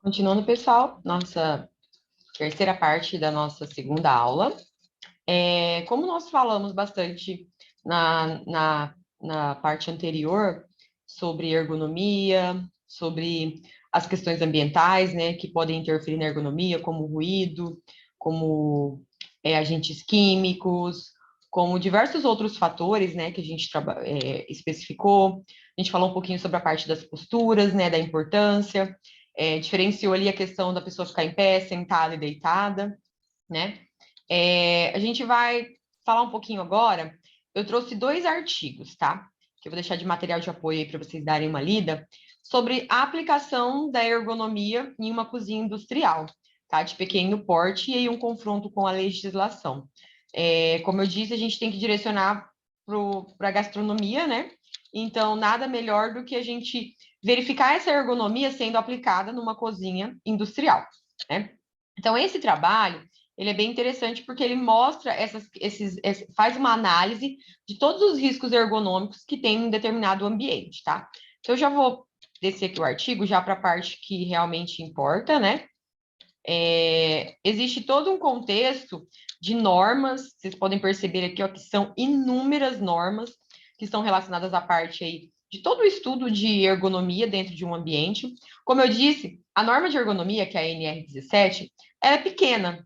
Continuando, pessoal, nossa terceira parte da nossa segunda aula. Como nós falamos bastante na parte anterior sobre ergonomia, sobre as questões ambientais, né, que podem interferir na ergonomia, como ruído, como agentes químicos, como diversos outros fatores, né, que a gente especificou. A gente falou um pouquinho sobre a parte das posturas, né, da importância, diferenciou ali a questão da pessoa ficar em pé, sentada e deitada, né? A gente vai falar um pouquinho agora. Eu trouxe dois artigos, tá? Que eu vou deixar de material de apoio aí para vocês darem uma lida, sobre a aplicação da ergonomia em uma cozinha industrial, tá? De pequeno porte e aí um confronto com a legislação. Como eu disse, a gente tem que direcionar para a gastronomia, né? Então, nada melhor do que a gente verificar essa ergonomia sendo aplicada numa cozinha industrial, né? Então, esse trabalho ele é bem interessante porque ele mostra faz uma análise de todos os riscos ergonômicos que tem em um determinado ambiente, tá? Então, eu já vou descer aqui o artigo já para a parte que realmente importa, né? Existe todo um contexto de normas, vocês podem perceber aqui, ó, que são inúmeras normas que estão relacionadas à parte aí de todo o estudo de ergonomia dentro de um ambiente. Como eu disse, a norma de ergonomia, que é a NR17, ela é pequena,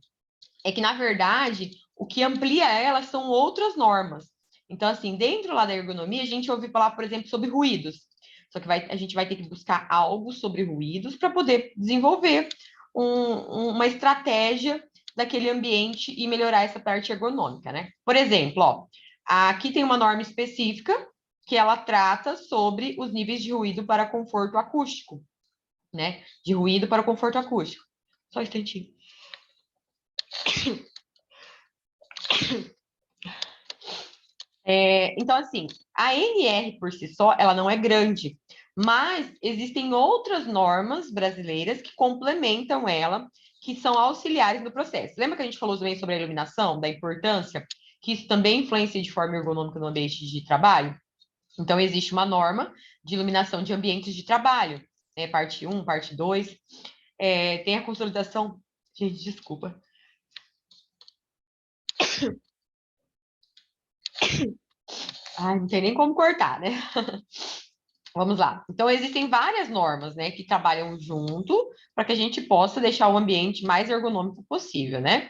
é que, na verdade, o que amplia ela são outras normas. Então, assim, dentro lá da ergonomia, a gente ouve falar, por exemplo, sobre ruídos. Só que a gente vai ter que buscar algo sobre ruídos para poder desenvolver uma estratégia daquele ambiente e melhorar essa parte ergonômica, né? Por exemplo, ó, aqui tem uma norma específica que ela trata sobre os níveis de ruído para conforto acústico, né? De ruído para conforto acústico. Só um instantinho. Então, assim, a NR por si só, ela não é grande, mas existem outras normas brasileiras que complementam ela, que são auxiliares no processo. Lembra que a gente falou também sobre a iluminação, da importância, que isso também influencia de forma ergonômica no ambiente de trabalho? Então, existe uma norma de iluminação de ambientes de trabalho, né? Parte 1, parte 2. Tem a consolidação... Gente, desculpa. Ai, não tem nem como cortar, né? Vamos lá. Então, existem várias normas, né, que trabalham junto para que a gente possa deixar o ambiente mais ergonômico possível, né?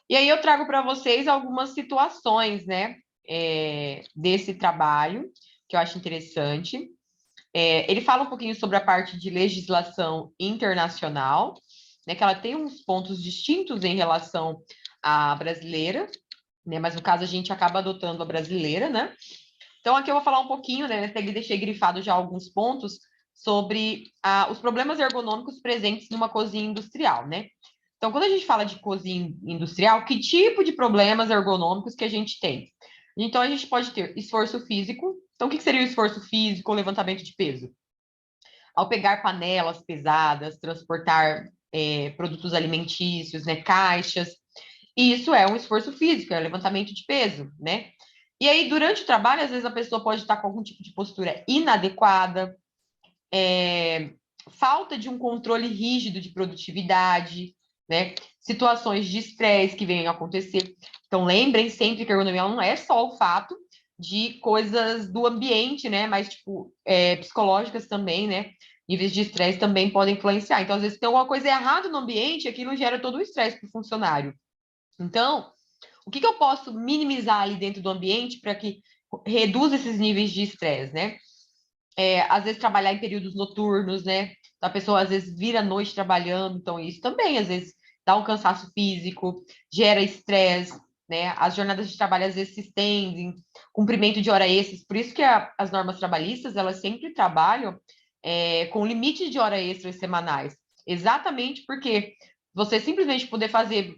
E aí eu trago para vocês algumas situações, né, desse trabalho que eu acho interessante. Ele fala um pouquinho sobre a parte de legislação internacional, né, que ela tem uns pontos distintos em relação à brasileira, né, mas no caso a gente acaba adotando a brasileira, né? Então, aqui eu vou falar um pouquinho, né? Deixei grifado já alguns pontos sobre os problemas ergonômicos presentes numa cozinha industrial, né? Então, quando a gente fala de cozinha industrial, que tipo de problemas ergonômicos que a gente tem? Então, a gente pode ter esforço físico. Então, o que seria o esforço físico? O levantamento de peso. Ao pegar panelas pesadas, transportar produtos alimentícios, né? Caixas. Isso é um esforço físico, é levantamento de peso, né? E aí, durante o trabalho, às vezes a pessoa pode estar com algum tipo de postura inadequada, falta de um controle rígido de produtividade, né? Situações de estresse que venham a acontecer. Então, lembrem sempre que a ergonomia não é só o fato de coisas do ambiente, né? Mas, tipo, psicológicas também, né? Níveis de estresse também podem influenciar. Então, às vezes tem alguma coisa errada no ambiente e aquilo gera todo o estresse para o funcionário. Então, o que eu posso minimizar ali dentro do ambiente para que reduza esses níveis de estresse, né? Às vezes trabalhar em períodos noturnos, né? Então, a pessoa às vezes vira a noite trabalhando, então isso também às vezes dá um cansaço físico, gera estresse, né? As jornadas de trabalho às vezes se estendem, cumprimento de hora extras, por isso que as normas trabalhistas elas sempre trabalham com limite de hora extras semanais, exatamente porque você simplesmente poder fazer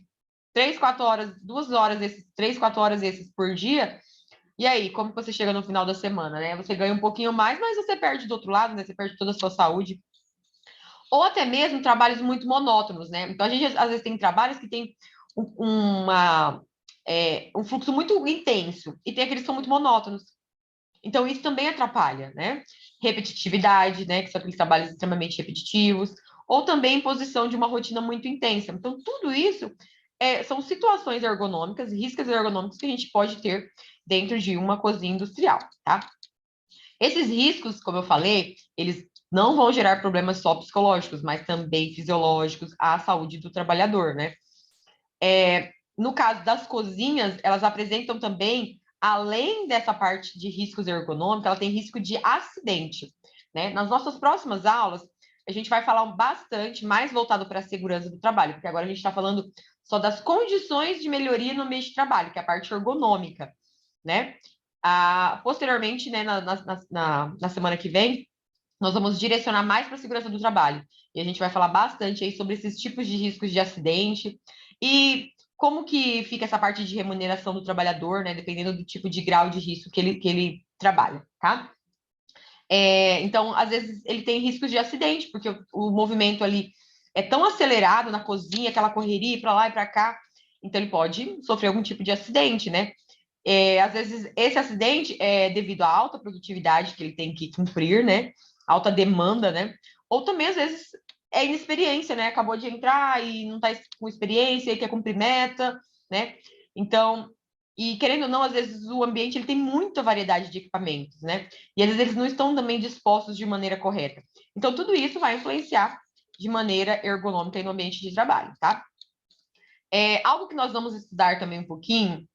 3, 4 horas, 2 horas, 3, 4 horas esses por dia. E aí, como que você chega no final da semana, né? Você ganha um pouquinho mais, mas você perde do outro lado, né? Você perde toda a sua saúde. Ou até mesmo trabalhos muito monótonos, né? Então, a gente às vezes tem trabalhos que tem um fluxo muito intenso e tem aqueles que são muito monótonos. Então, isso também atrapalha, né? Repetitividade, né? Que são aqueles trabalhos extremamente repetitivos. ou também imposição de uma rotina muito intensa. Então, tudo isso são situações ergonômicas, riscos ergonômicos que a gente pode ter dentro de uma cozinha industrial, tá? Esses riscos, como eu falei, eles não vão gerar problemas só psicológicos, mas também fisiológicos à saúde do trabalhador, né? No caso das cozinhas, elas apresentam também, além dessa parte de riscos ergonômicos, ela tem risco de acidente, né? Nas nossas próximas aulas, a gente vai falar bastante mais voltado para a segurança do trabalho, porque agora a gente está falando só das condições de melhoria no ambiente de trabalho, que é a parte ergonômica, né? Posteriormente, né, na semana que vem, nós vamos direcionar mais para a segurança do trabalho. E a gente vai falar bastante aí sobre esses tipos de riscos de acidente e como que fica essa parte de remuneração do trabalhador, né? Dependendo do tipo de grau de risco que ele trabalha, tá? Então, às vezes, ele tem riscos de acidente, porque o movimento ali é tão acelerado na cozinha, aquela correria para lá e para cá, então ele pode sofrer algum tipo de acidente, né? Às vezes, esse acidente é devido à alta produtividade que ele tem que cumprir, né? Alta demanda, né? Ou também, às vezes, é inexperiência, né? Acabou de entrar e não está com experiência e quer cumprir meta, né? Então, e querendo ou não, às vezes o ambiente ele tem muita variedade de equipamentos, né? E às vezes eles não estão também dispostos de maneira correta. Então, tudo isso vai influenciar de maneira ergonômica no ambiente de trabalho, tá? Algo que nós vamos estudar também um pouquinho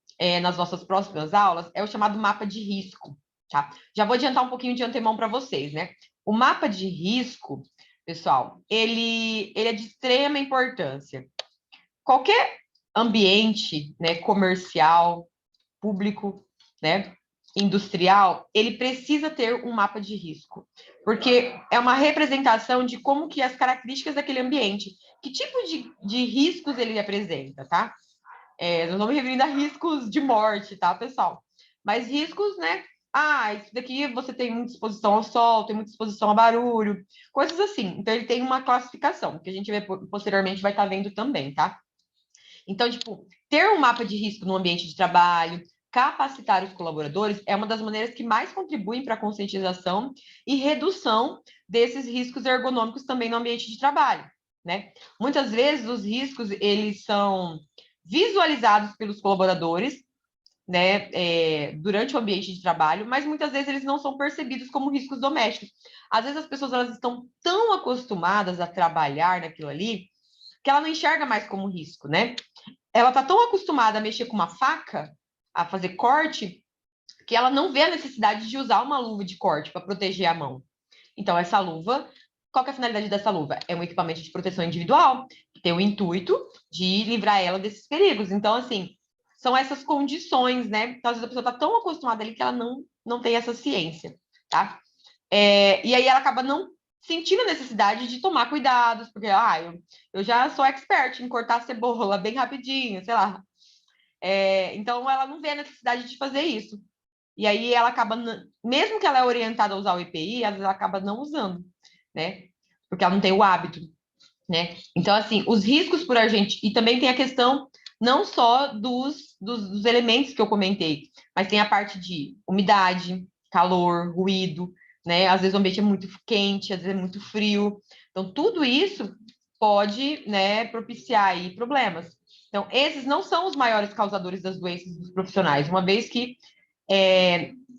nas nossas próximas aulas é o chamado mapa de risco, tá? Já vou adiantar um pouquinho de antemão para vocês, né? O mapa de risco, pessoal, ele é de extrema importância. Qualquer ambiente, né, comercial, público, né, industrial, ele precisa ter um mapa de risco, porque é uma representação de como que as características daquele ambiente, que tipo de riscos ele apresenta, tá? Não estou me referindo a riscos de morte, tá, pessoal? Mas riscos, né? Isso daqui você tem muita exposição ao sol, tem muita exposição a barulho, coisas assim. Então, ele tem uma classificação, que a gente posteriormente vai estar vendo também, tá? Então, tipo, ter um mapa de risco no ambiente de trabalho, capacitar os colaboradores é uma das maneiras que mais contribuem para a conscientização e redução desses riscos ergonômicos também no ambiente de trabalho, né? Muitas vezes os riscos, eles são visualizados pelos colaboradores, né, durante o ambiente de trabalho, mas muitas vezes eles não são percebidos como riscos domésticos. Às vezes as pessoas elas estão tão acostumadas a trabalhar naquilo ali que ela não enxerga mais como risco, né? Ela está tão acostumada a mexer com uma faca, a fazer corte, que ela não vê a necessidade de usar uma luva de corte para proteger a mão. Então, essa luva, qual que é a finalidade dessa luva? É um equipamento de proteção individual, que tem o intuito de livrar ela desses perigos. Então, assim, são essas condições, né? Então, às vezes a pessoa está tão acostumada ali que ela não tem essa ciência, tá? E aí ela acaba não sentindo a necessidade de tomar cuidados, porque eu já sou expert em cortar cebola bem rapidinho, sei lá. Então ela não vê a necessidade de fazer isso. E aí ela acaba, mesmo que ela é orientada a usar o EPI, às vezes ela acaba não usando, né? Porque ela não tem o hábito, né? Então, assim, os riscos por agente, e também tem a questão não só dos elementos que eu comentei, mas tem a parte de umidade, calor, ruído, né? Às vezes o ambiente é muito quente, às vezes é muito frio. Então, tudo isso pode, né, propiciar aí problemas. Então, esses não são os maiores causadores das doenças dos profissionais, uma vez que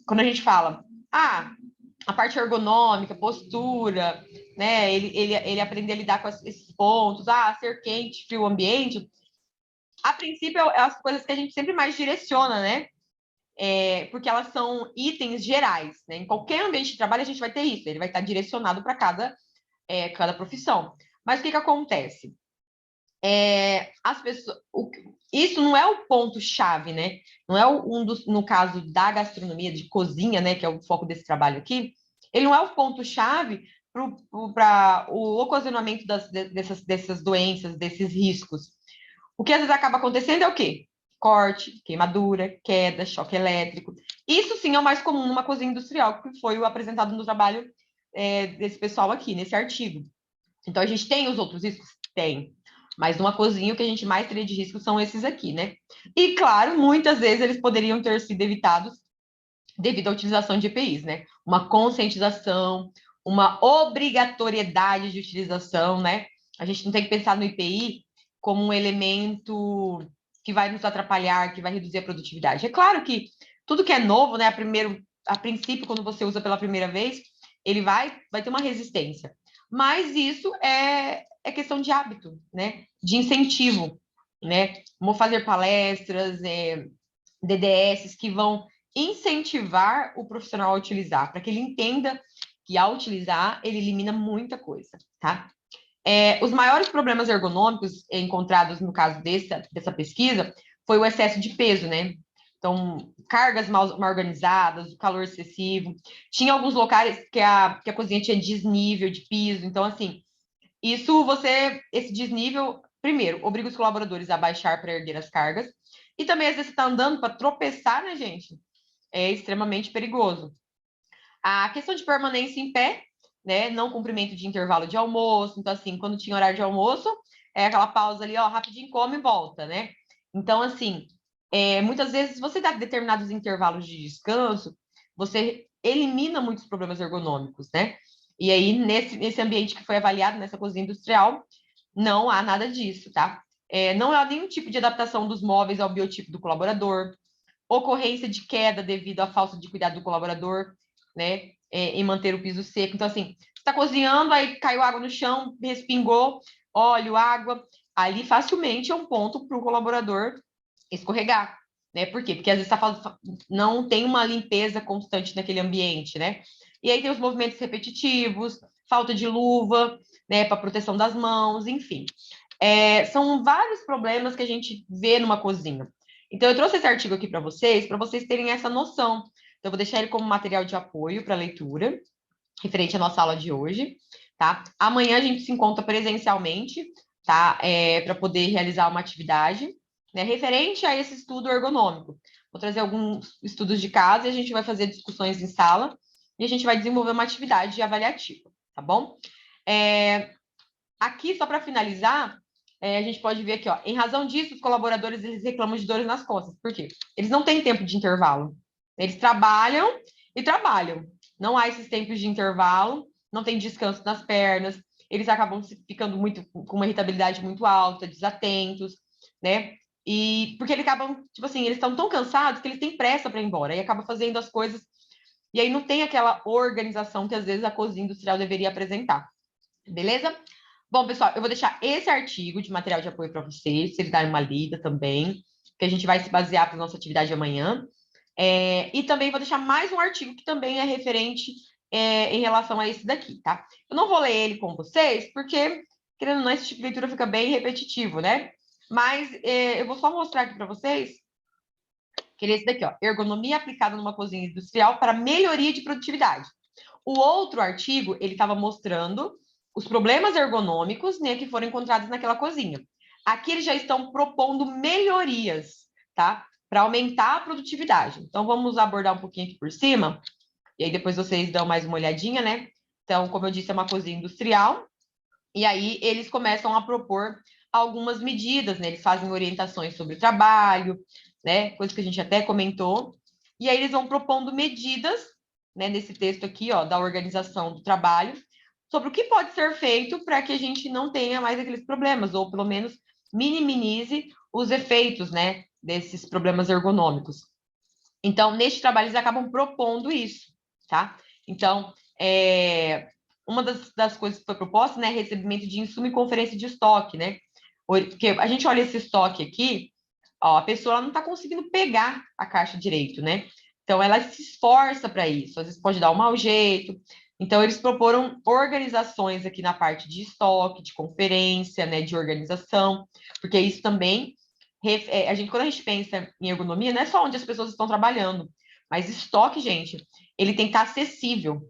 quando a gente fala, a parte ergonômica, postura, né? Ele aprender a lidar com esses pontos, ser quente, frio ambiente. A princípio, é as coisas que a gente sempre mais direciona, né? Porque elas são itens gerais, né? Em qualquer ambiente de trabalho, a gente vai ter isso, ele vai estar direcionado para cada profissão. Mas o que acontece? As pessoas, isso não é o ponto-chave, né? Não é no caso da gastronomia, de cozinha, né? Que é o foco desse trabalho aqui, ele não é o ponto-chave para o ocasionamento dessas doenças, desses riscos. O que às vezes acaba acontecendo é o quê? Corte, queimadura, queda, choque elétrico. Isso sim é o mais comum numa cozinha industrial, que foi o apresentado no trabalho desse pessoal aqui, nesse artigo. Então, a gente tem os outros riscos? Tem. Mas numa cozinha, o que a gente mais teria de risco são esses aqui, né? E, claro, muitas vezes eles poderiam ter sido evitados devido à utilização de EPIs, né? Uma conscientização, uma obrigatoriedade de utilização, né? A gente não tem que pensar no IPI como um elemento que vai nos atrapalhar, que vai reduzir a produtividade. É claro que tudo que é novo, né, a princípio, quando você usa pela primeira vez, ele vai ter uma resistência. Mas isso é questão de hábito, né? De incentivo, né? Vou fazer palestras, DDS que vão incentivar o profissional a utilizar, para que ele entenda que ao utilizar, ele elimina muita coisa, tá? Os maiores problemas ergonômicos encontrados no caso dessa pesquisa foi o excesso de peso, né? Então, cargas mal organizadas, o calor excessivo. Tinha alguns locais que a cozinha tinha desnível de piso. Então, assim, esse desnível, primeiro, obriga os colaboradores a baixar para erguer as cargas. E também, às vezes, você está andando para tropeçar, né, gente? É extremamente perigoso. A questão de permanência em pé, né? Não cumprimento de intervalo de almoço. Então, assim, quando tinha horário de almoço, é aquela pausa ali, ó, rapidinho come e volta, né? Então, assim, muitas vezes você dá determinados intervalos de descanso, você elimina muitos problemas ergonômicos, né? E aí, nesse ambiente que foi avaliado, nessa cozinha industrial, não há nada disso, tá? Não há nenhum tipo de adaptação dos móveis ao biotipo do colaborador, ocorrência de queda devido à falta de cuidado do colaborador, né? Em manter o piso seco. Então, assim, você está cozinhando, aí caiu água no chão, respingou, óleo, água. Ali facilmente é um ponto para o colaborador escorregar, né? Por quê? Porque às vezes não tem uma limpeza constante naquele ambiente, né? E aí tem os movimentos repetitivos, falta de luva, né, para proteção das mãos, enfim. São vários problemas que a gente vê numa cozinha. Então, eu trouxe esse artigo aqui para vocês terem essa noção. Então, eu vou deixar ele como material de apoio para leitura, referente à nossa aula de hoje, tá? Amanhã a gente se encontra presencialmente, tá? Para poder realizar uma atividade, né? Referente a esse estudo ergonômico. Vou trazer alguns estudos de casa e a gente vai fazer discussões em sala e a gente vai desenvolver uma atividade avaliativa, tá bom? Aqui, só para finalizar, a gente pode ver aqui, ó, em razão disso, os colaboradores eles reclamam de dores nas costas. Por quê? Eles não têm tempo de intervalo. Eles trabalham e trabalham. Não há esses tempos de intervalo, não tem descanso nas pernas, eles acabam ficando com uma irritabilidade muito alta, desatentos, né? E porque eles acabam, tipo assim, eles estão tão cansados que eles têm pressa para ir embora e acabam fazendo as coisas e aí não tem aquela organização que às vezes a cozinha industrial deveria apresentar. Beleza? Bom, pessoal, eu vou deixar esse artigo de material de apoio para vocês darem uma lida também, que a gente vai se basear para a nossa atividade de amanhã. E também vou deixar mais um artigo que também é referente em relação a esse daqui, tá? Eu não vou ler ele com vocês, porque, querendo ou não, esse tipo de leitura fica bem repetitivo, né? Mas eu vou só mostrar aqui para vocês que ele é esse daqui, ó, ergonomia aplicada numa cozinha industrial para melhoria de produtividade. O outro artigo, ele estava mostrando os problemas ergonômicos, né, que foram encontrados naquela cozinha. Aqui eles já estão propondo melhorias, tá? Para aumentar a produtividade. Então, vamos abordar um pouquinho aqui por cima, e aí depois vocês dão mais uma olhadinha, né? Então, como eu disse, é uma cozinha industrial, e aí eles começam a propor algumas medidas, né? Eles fazem orientações sobre o trabalho, né? Coisa que a gente até comentou, e aí eles vão propondo medidas, né? Nesse texto aqui, ó, da organização do trabalho, sobre o que pode ser feito para que a gente não tenha mais aqueles problemas, ou pelo menos minimize os efeitos, né? Desses problemas ergonômicos. Então, neste trabalho, eles acabam propondo isso, tá? Então, uma das coisas que foi proposta, né, é recebimento de insumo e conferência de estoque, né? Porque a gente olha esse estoque aqui, ó, a pessoa não está conseguindo pegar a caixa direito, né? Então, ela se esforça para isso, às vezes pode dar um mau jeito. Então, eles proporam organizações aqui na parte de estoque, de conferência, né, de organização, porque isso também, quando a gente pensa em ergonomia, não é só onde as pessoas estão trabalhando, mas estoque, gente, ele tem que estar acessível.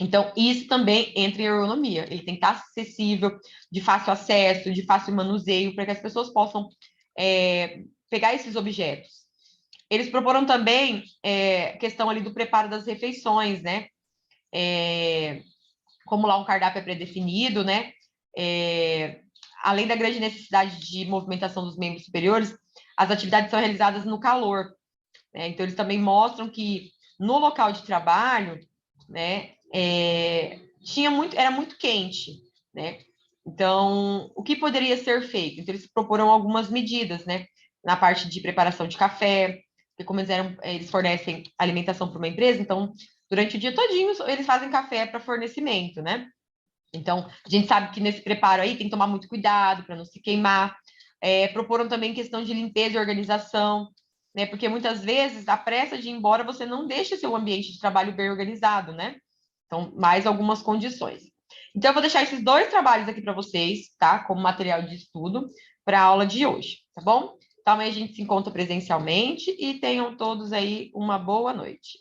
Então, isso também entra em ergonomia. Ele tem que estar acessível, de fácil acesso, de fácil manuseio, para que as pessoas possam pegar esses objetos. Eles proporam também questão ali do preparo das refeições, né? Como lá um cardápio é pré-definido, né? Além da grande necessidade de movimentação dos membros superiores, as atividades são realizadas no calor, né? Então, eles também mostram que no local de trabalho, né, era muito quente, né? Então, o que poderia ser feito? Então, eles proporam algumas medidas, né? Na parte de preparação de café, porque como eles fornecem alimentação para uma empresa, então, durante o dia todinho, eles fazem café para fornecimento, né? Então, a gente sabe que nesse preparo aí tem que tomar muito cuidado para não se queimar. Proporam também questão de limpeza e organização, né? Porque muitas vezes a pressa de ir embora você não deixa seu ambiente de trabalho bem organizado, né? Então, mais algumas condições. Então, eu vou deixar esses dois trabalhos aqui para vocês, tá? Como material de estudo para a aula de hoje, tá bom? Então, amanhã a gente se encontra presencialmente e tenham todos aí uma boa noite.